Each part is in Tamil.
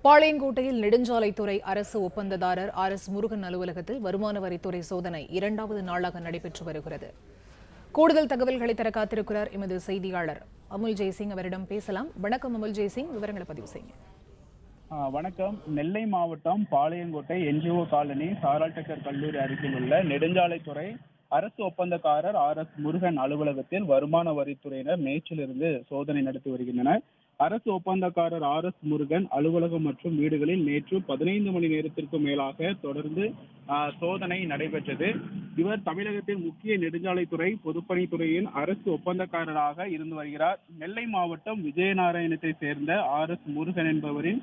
பாளையங்கோட்டையில் நெடுஞ்சாலைத்துறை அரசு ஒப்பந்ததாரர் RS முருகன் அலுவலகத்தில் வருமான வரித்துறை சோதனை இரண்டாவது நாளாக நடைபெற்று வருகிறது. கூடுதல் தகவல்களை தர காத்திருக்கிறார் எமது செய்தியாளர் அமுல் ஜெய்சிங். அவரிடம் பேசலாம். வணக்கம் அமுல் ஜெய்சிங், விவரங்களை பதிவு செய்யுங்க. வணக்கம். நெல்லை மாவட்டம் பாளையங்கோட்டை NGO காலனி சாராட்டக்கர் கல்லூரி அருகில் உள்ள நெடுஞ்சாலைத்துறை அரசு ஒப்பந்தக்காரர் RS முருகன் அலுவலகத்தில் வருமான வரித்துறையினர் நேற்றிலிருந்து சோதனை நடத்தி வருகின்றனர். அரசு ஒப்பந்தக்காரர் RS முருகன் அலுவலகம் மற்றும் வீடுகளில் நேற்று 15 மணி நேரத்திற்கு மேலாக தொடர்ந்து சோதனை நடைபெற்றது. இவர் தமிழகத்தின் முக்கிய நெடுஞ்சாலைத்துறை பொதுப்பணித்துறையின் அரசு ஒப்பந்தக்காரராக இருந்து வருகிறார். நெல்லை மாவட்டம் விஜயநாராயணத்தை சேர்ந்த RS முருகன் என்பவரின்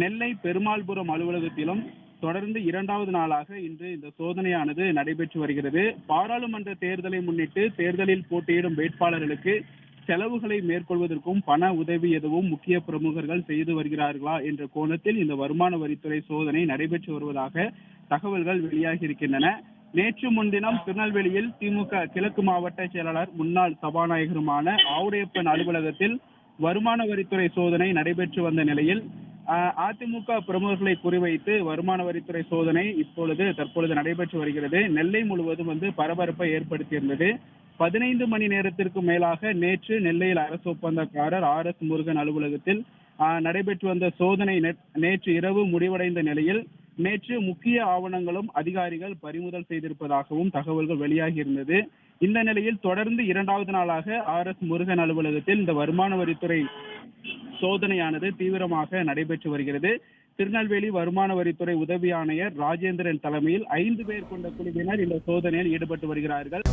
நெல்லை பெருமாள்புரம் அலுவலகத்திலும் தொடர்ந்து இரண்டாவது நாளாக இன்று இந்த சோதனையானது நடைபெற்று வருகிறது. பாராளுமன்ற தேர்தலை முன்னிட்டு தேர்தலில் போட்டியிடும் வேட்பாளர்களுக்கு செலவுகளை மேற்கொள்வதற்கும் பண உதவி எதுவும் முக்கிய பிரமுகர்கள் செய்து வருகிறார்களா என்ற கோணத்தில் இந்த வருமான வரித்துறை சோதனை நடைபெற்று வருவதாக தகவல்கள் வெளியாகி இருக்கின்றன. நேற்று முன்தினம் திருநெல்வேலியில் திமுக கிழக்கு மாவட்ட செயலாளர் முன்னாள் சபாநாயகருமான ஆவுடையப்பன் அலுவலகத்தில் வருமான வரித்துறை சோதனை நடைபெற்று வந்த நிலையில் அதிமுக பிரமுகர்களை குறிவைத்து வருமான வரித்துறை சோதனை தற்பொழுது நடைபெற்று வருகிறது. நெல்லை முழுவதும் பரபரப்பை ஏற்படுத்தியிருந்தது. 15 மணி நேரத்திற்கு மேலாக நேற்று நெல்லையில் அரசு ஒப்பந்தக்காரர் RS முருகன் அலுவலகத்தில் நடைபெற்று வந்த சோதனை நேற்று இரவு முடிவடைந்த நிலையில் நேற்று முக்கிய ஆவணங்களும் அதிகாரிகள் பறிமுதல் செய்திருப்பதாகவும் தகவல்கள் வெளியாகி இருந்தது. இந்த நிலையில் தொடர்ந்து இரண்டாவது நாளாக RS முருகன் அலுவலகத்தில் இந்த வருமான வரித்துறை சோதனையானது தீவிரமாக நடைபெற்று வருகிறது. திருநெல்வேலி வருமான வரித்துறை உதவி ஆணையர் ராஜேந்திரன் தலைமையில் 5 பேர் கொண்ட குழுவினர் இந்த சோதனையில் ஈடுபட்டு வருகிறார்கள்.